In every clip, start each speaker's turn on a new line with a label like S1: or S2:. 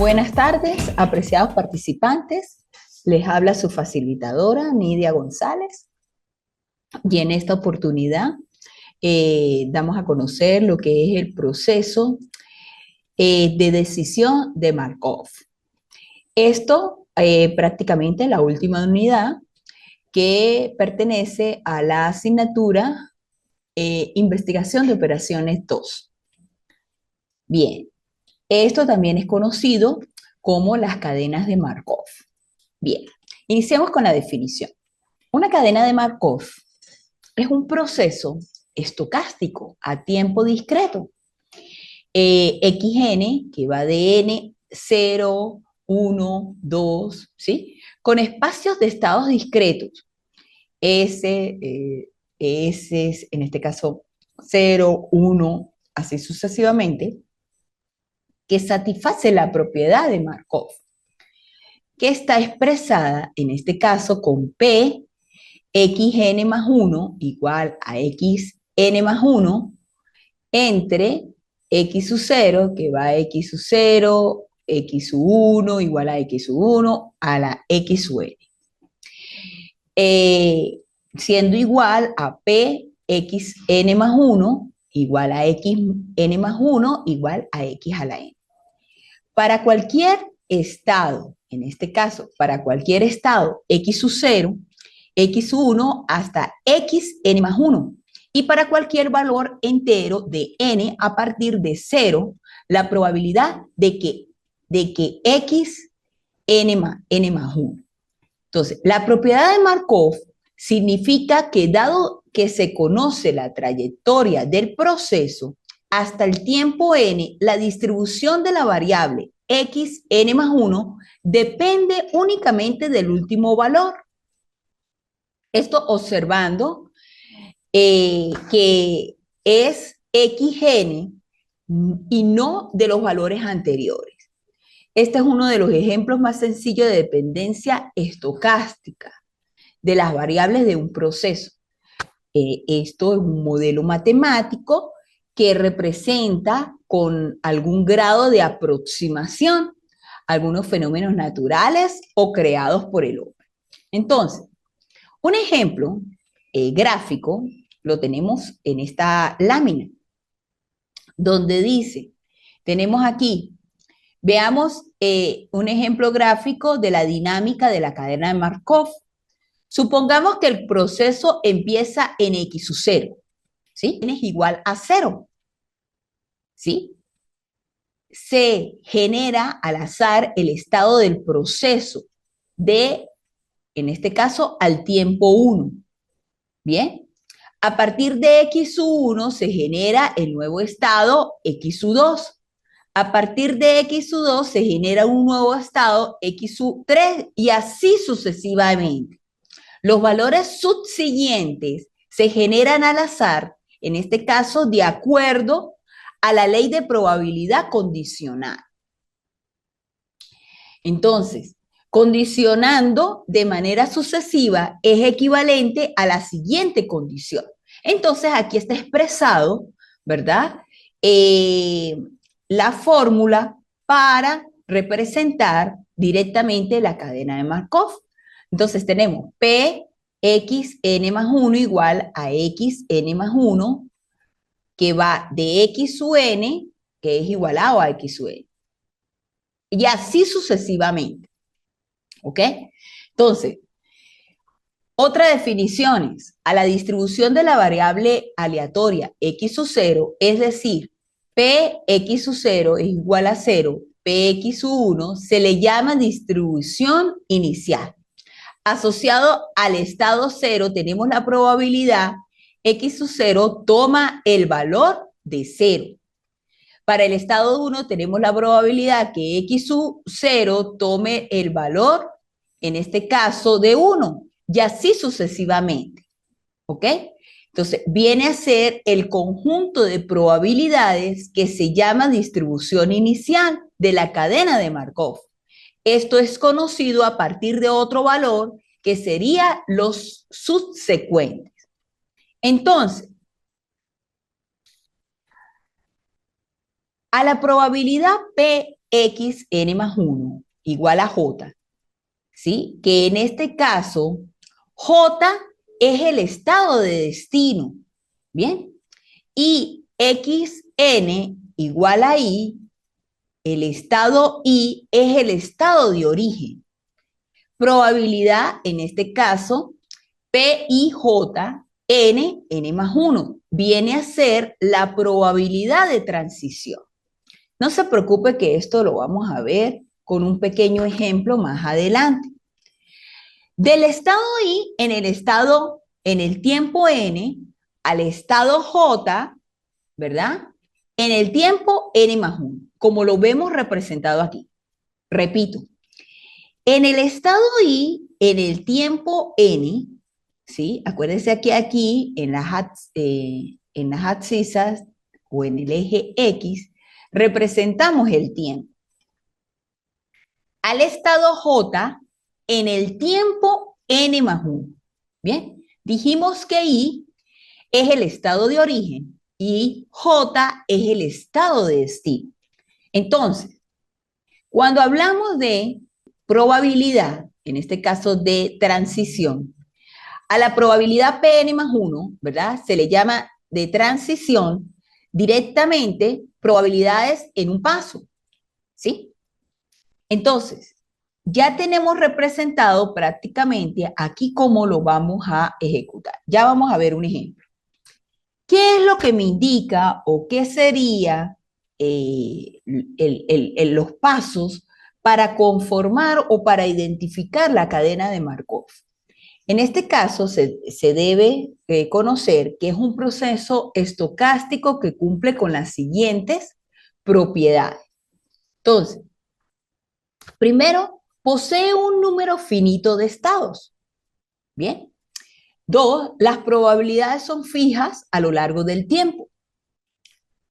S1: Buenas tardes, apreciados participantes. Les habla su facilitadora, Nidia González. Y en esta oportunidad damos a conocer lo que es el proceso de decisión de Markov. Esto prácticamente la última unidad que pertenece a la asignatura Investigación de Operaciones 2. Bien, esto también es conocido como las cadenas de Markov. Bien, iniciemos con la definición. Una cadena de Markov es un proceso estocástico a tiempo discreto. Xn, que va de n, 0, 1, 2, ¿sí? Con espacios de estados discretos. S, en este caso 0, 1, así sucesivamente, que satisface la propiedad de Markov, que está expresada en este caso con P xn más 1 igual a xn más 1 entre x sub 0, que va a x sub 0, x sub 1 igual a x sub 1 a la x sub n. Siendo igual a p xn más 1 igual a xn más 1 igual a x a la n. Para cualquier estado, en este caso, para cualquier estado x sub 0, x sub 1 hasta xn más 1. Y para cualquier valor entero de n a partir de 0, la probabilidad de que x n más 1. Entonces, la propiedad de Markov significa que dado que se conoce la trayectoria del proceso, hasta el tiempo n, la distribución de la variable x n más 1 depende únicamente del último valor. Esto observando que es xn y no de los valores anteriores. Este es uno de los ejemplos más sencillos de dependencia estocástica de las variables de un proceso. Esto es un modelo matemático que representa con algún grado de aproximación algunos fenómenos naturales o creados por el hombre. Entonces, un ejemplo gráfico lo tenemos en esta lámina, donde dice, tenemos aquí, veamos un ejemplo gráfico de la dinámica de la cadena de Markov. Supongamos que el proceso empieza en x sub 0, ¿sí? N es igual a 0, ¿sí? Se genera al azar el estado del proceso de, en este caso, al tiempo 1, ¿bien? A partir de x sub 1 se genera el nuevo estado x sub 2. A partir de x sub 2 se genera un nuevo estado x sub 3 y así sucesivamente. Los valores subsiguientes se generan al azar, en este caso de acuerdo a la ley de probabilidad condicional. Entonces, condicionando de manera sucesiva es equivalente a la siguiente condición. Entonces, aquí está expresado, ¿verdad? La fórmula para representar directamente la cadena de Markov. Entonces, tenemos P xn más 1 igual a xn más 1, que va de x sub n, que es igualado a x sub n. Y así sucesivamente. ¿Ok? Entonces, otra definición es a la distribución de la variable aleatoria x sub 0, es decir, px sub 0 es igual a 0, px sub 1, se le llama distribución inicial. Asociado al estado 0 tenemos la probabilidad x sub 0 toma el valor de 0. Para el estado 1 tenemos la probabilidad que x sub 0 tome el valor, en este caso, de 1, y así sucesivamente. ¿Ok? Entonces, viene a ser el conjunto de probabilidades que se llama distribución inicial de la cadena de Markov. Esto es conocido a partir de otro valor que sería los subsecuentes. Entonces, a la probabilidad P xn más 1 igual a j, ¿sí? Que en este caso, j es el estado de destino, ¿bien? Y xn igual a i, el estado i es el estado de origen. Probabilidad, en este caso, PIJ, n más 1, viene a ser la probabilidad de transición. No se preocupe que esto lo vamos a ver con un pequeño ejemplo más adelante. Del estado I en el tiempo N, al estado J, ¿verdad? En el tiempo N más 1, como lo vemos representado aquí. Repito, en el estado I, en el tiempo N, ¿sí? Acuérdense que aquí en las abscisas o en el eje X, representamos el tiempo. Al estado J en el tiempo N más 1. Bien, dijimos que I es el estado de origen y J es el estado de destino. Entonces, cuando hablamos de probabilidad, en este caso de transición, a la probabilidad Pn más 1, ¿verdad? Se le llama de transición directamente probabilidades en un paso, ¿sí? Entonces, ya tenemos representado prácticamente aquí cómo lo vamos a ejecutar. Ya vamos a ver un ejemplo. ¿Qué es lo que me indica o qué sería los pasos para conformar o para identificar la cadena de Markov? En este caso, se debe conocer que es un proceso estocástico que cumple con las siguientes propiedades. Entonces, primero, posee un número finito de estados. Bien. Dos, las probabilidades son fijas a lo largo del tiempo.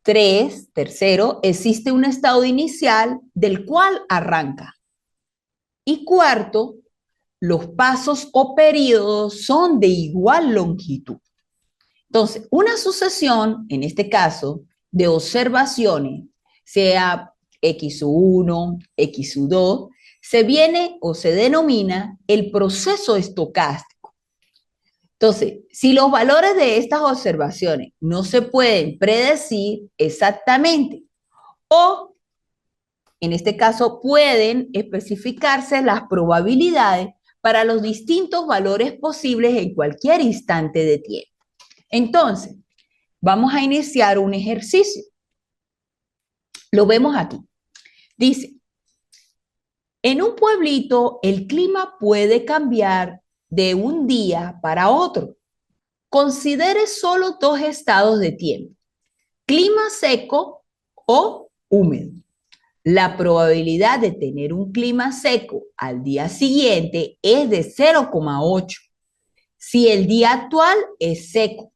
S1: Tercero, existe un estado inicial del cual arranca. Y cuarto, los pasos o periodos son de igual longitud. Entonces, una sucesión, en este caso, de observaciones, sea X1, X2, se viene o se denomina el proceso estocástico. Entonces, si los valores de estas observaciones no se pueden predecir exactamente o, en este caso, pueden especificarse las probabilidades para los distintos valores posibles en cualquier instante de tiempo. Entonces, vamos a iniciar un ejercicio. Lo vemos aquí. Dice, en un pueblito el clima puede cambiar de un día para otro. Considere solo dos estados de tiempo, clima seco o húmedo. La probabilidad de tener un clima seco al día siguiente es de 0,8 si el día actual es seco.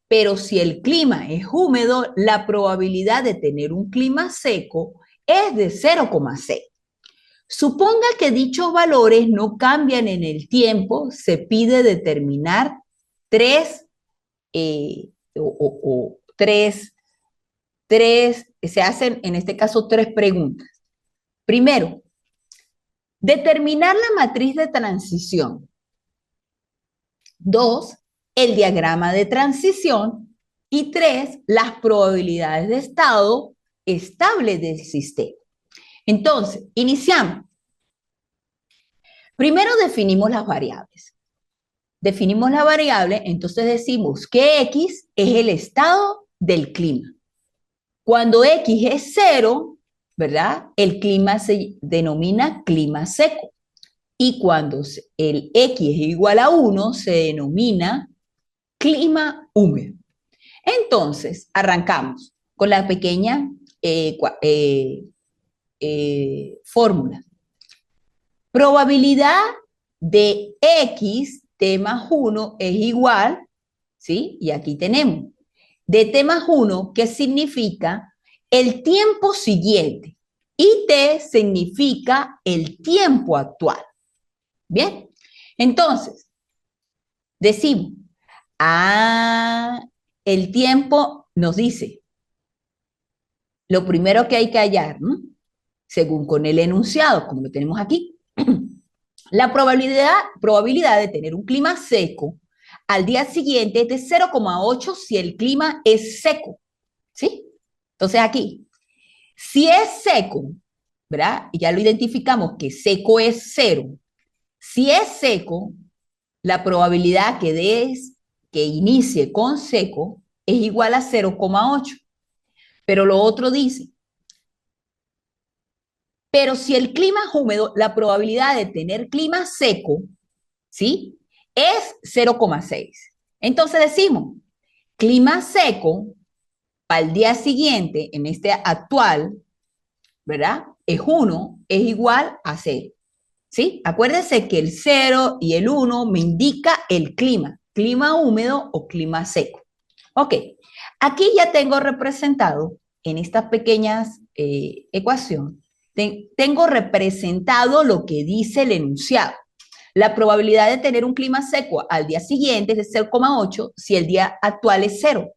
S1: Pero si el clima es húmedo, la probabilidad de tener un clima seco es de 0,6. Suponga que dichos valores no cambian en el tiempo, se pide determinar se hacen en este caso tres preguntas. Primero, determinar la matriz de transición. Dos, el diagrama de transición. Y tres, las probabilidades de estado estable del sistema. Entonces, iniciamos. Primero definimos las variables. Definimos la variable, entonces decimos que X es el estado del clima. Cuando X es 0, ¿verdad? El clima se denomina clima seco. Y cuando el X es igual a 1, se denomina clima húmedo. Entonces, arrancamos con la pequeña fórmula. Probabilidad de X T más 1 es igual, ¿sí? Y aquí tenemos de T más 1, que significa el tiempo siguiente, y T significa el tiempo actual. Bien, entonces, decimos, el tiempo nos dice, lo primero que hay que hallar, ¿no? según con el enunciado, como lo tenemos aquí. La probabilidad de tener un clima seco al día siguiente es de 0,8 si el clima es seco, ¿sí? Entonces aquí, si es seco, ¿verdad? Y ya lo identificamos que seco es 0. Si es seco, la probabilidad que inicie con seco es igual a 0,8. Pero lo otro dice, pero si el clima es húmedo, la probabilidad de tener clima seco, ¿sí? Es 0,6. Entonces decimos, clima seco para el día siguiente, en este actual, ¿verdad? Es 1, es igual a 0. ¿Sí? Acuérdense que el 0 y el 1 me indica el clima húmedo o clima seco. Ok, aquí ya tengo representado en estas pequeñas ecuación, tengo representado lo que dice el enunciado. La probabilidad de tener un clima seco al día siguiente es de 0,8 si el día actual es 0.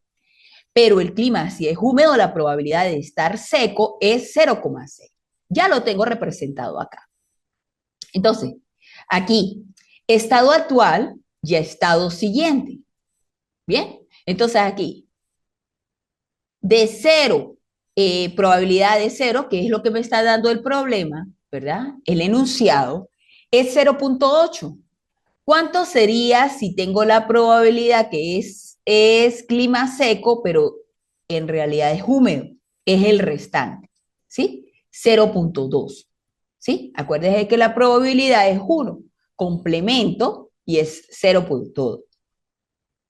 S1: Pero el clima, si es húmedo, la probabilidad de estar seco es 0,6. Ya lo tengo representado acá. Entonces, aquí, estado actual y estado siguiente. Bien, entonces aquí, de 0, probabilidad de 0, que es lo que me está dando el problema, ¿verdad? El enunciado, es 0,8. ¿Cuánto sería si tengo la probabilidad que es clima seco, pero en realidad es húmedo? Es el restante, ¿sí? 0,2, ¿sí? Acuérdense que la probabilidad es 1, complemento y es 0,2.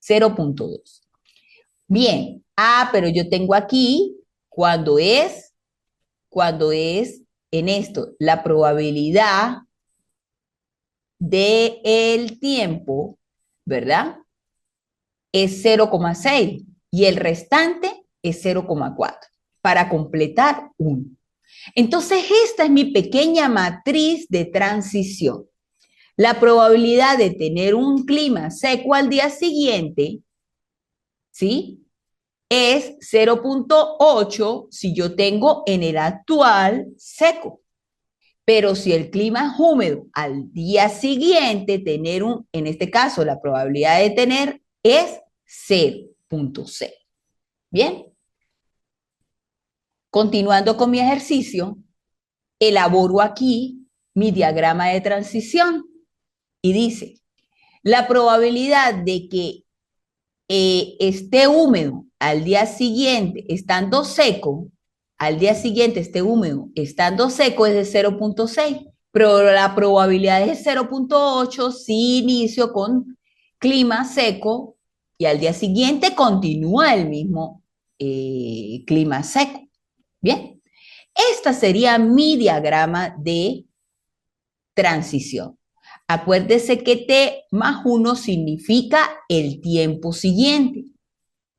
S1: 0,2. Bien, pero yo tengo aquí cuando es en esto, la probabilidad del tiempo, ¿verdad? Es 0,6 y el restante es 0,4 para completar 1. Entonces, esta es mi pequeña matriz de transición. La probabilidad de tener un clima seco al día siguiente, ¿sí? Es 0,8 si yo tengo en el actual seco. Pero si el clima es húmedo al día siguiente, en este caso, la probabilidad de tener es 0,6. Bien, continuando con mi ejercicio, elaboro aquí mi diagrama de transición y dice, la probabilidad de que esté húmedo al día siguiente estando seco, al día siguiente esté húmedo estando seco es de 0,6, pero la probabilidad es de 0,8 si inicio con clima seco y al día siguiente continúa el mismo clima seco. Bien, esta sería mi diagrama de transición. Acuérdese que T más 1 significa el tiempo siguiente,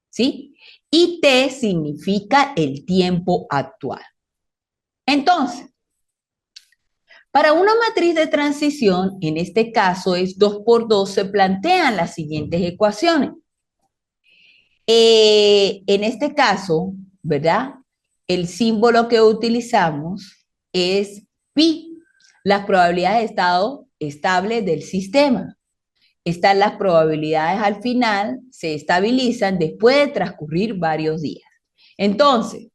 S1: ¿sí? Y T significa el tiempo actual. Entonces, para una matriz de transición, en este caso es 2 por 2, se plantean las siguientes ecuaciones. En este caso, ¿verdad? El símbolo que utilizamos es pi, las probabilidades de estado estable del sistema. Están las probabilidades al final, se estabilizan después de transcurrir varios días. Entonces,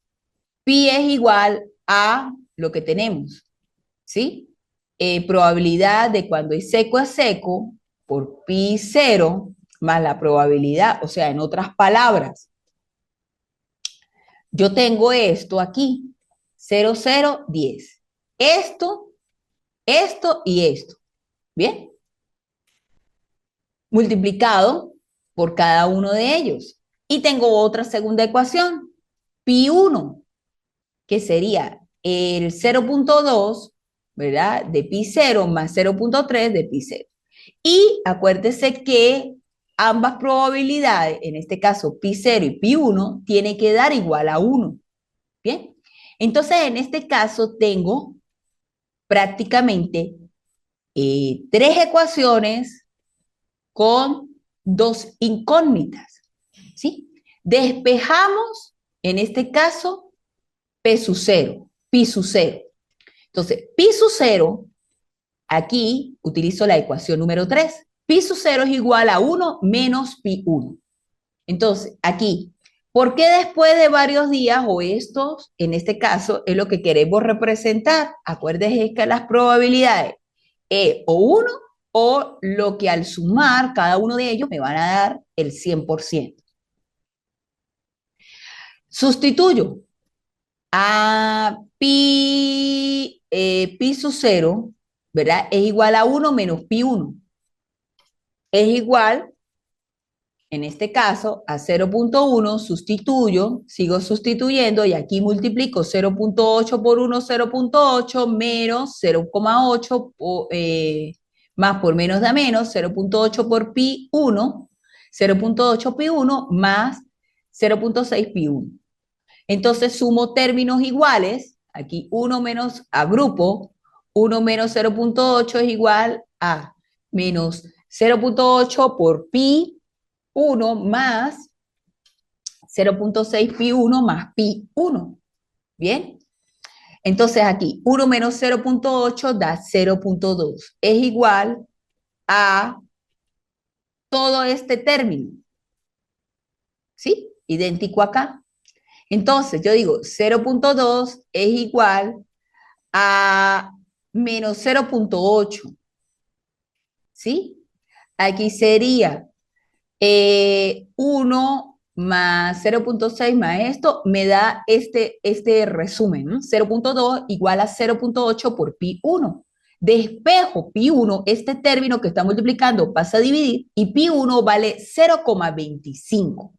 S1: pi es igual a lo que tenemos, ¿sí? Probabilidad de cuando es seco a seco por pi 0 más la probabilidad, o sea, en otras palabras, yo tengo esto aquí, 0, 0, 10. Esto y esto. ¿Bien? Multiplicado por cada uno de ellos. Y tengo otra segunda ecuación, pi 1, que sería el 0,2, ¿verdad? De pi 0 más 0,3 de pi 0. Y acuérdese que ambas probabilidades, en este caso pi 0 y pi 1, tienen que dar igual a 1. ¿Bien? Entonces, en este caso tengo prácticamente 3 ecuaciones con 2 incógnitas, ¿sí? Despejamos, en este caso, P sub 0, pi sub 0. Entonces, pi sub 0, aquí utilizo la ecuación número 3. Pi sub 0 es igual a 1 menos pi 1. Entonces, aquí, ¿por qué después de varios días o estos, en este caso, es lo que queremos representar? Acuérdense que las probabilidades es o 1 o lo que al sumar cada uno de ellos me van a dar el 100%. Sustituyo a pi sub 0, ¿verdad? Es igual a 1 menos pi 1. Es igual, en este caso, a 0.1, sustituyo, sigo sustituyendo y aquí multiplico 0.8 por 1, 0.8 menos 0,8 más por menos da menos, 0.8 por pi 1, 0.8 pi 1 más 0.6 pi 1. Entonces sumo términos iguales, aquí 1 menos, agrupo, 1 menos 0.8 es igual a menos 0.8 por pi 1 más 0.6 pi 1 más pi 1. ¿Bien? Entonces aquí 1 menos 0.8 da 0.2. Es igual a todo este término. ¿Sí? Idéntico acá. Entonces yo digo 0.2 es igual a menos 0.8. ¿Sí? Aquí sería 1 más 0.6 más esto, me da este resumen, ¿no? 0.2 igual a 0.8 por pi 1. Despejo pi 1, este término que está multiplicando pasa a dividir y pi 1 vale 0,25.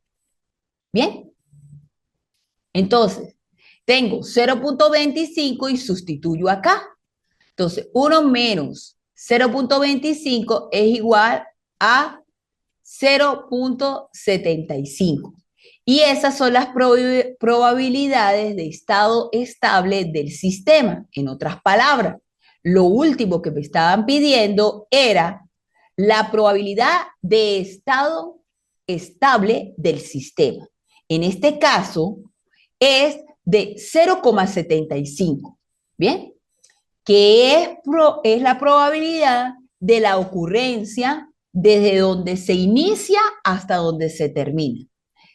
S1: ¿Bien? Entonces, tengo 0.25 y sustituyo acá. Entonces, 1 menos 0.25 es igual a 0.75. Y esas son las probabilidades de estado estable del sistema. En otras palabras, lo último que me estaban pidiendo era la probabilidad de estado estable del sistema. En este caso, es de 0,75. ¿Bien? Que es la probabilidad de la ocurrencia desde donde se inicia hasta donde se termina,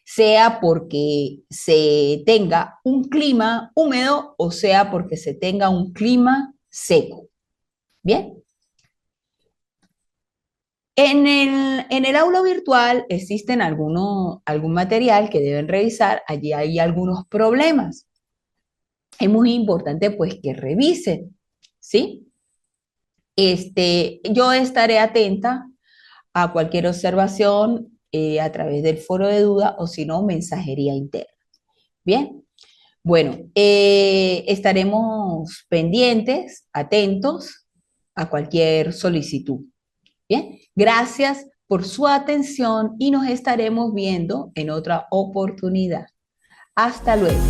S1: sea porque se tenga un clima húmedo o sea porque se tenga un clima seco. ¿Bien? En el aula virtual existen algún material que deben revisar, allí hay algunos problemas. Es muy importante pues que revisen, ¿sí? Yo estaré atenta a cualquier observación a través del foro de duda o si no, mensajería interna. Bien, bueno, estaremos pendientes, atentos a cualquier solicitud. Bien, gracias por su atención y nos estaremos viendo en otra oportunidad. Hasta luego.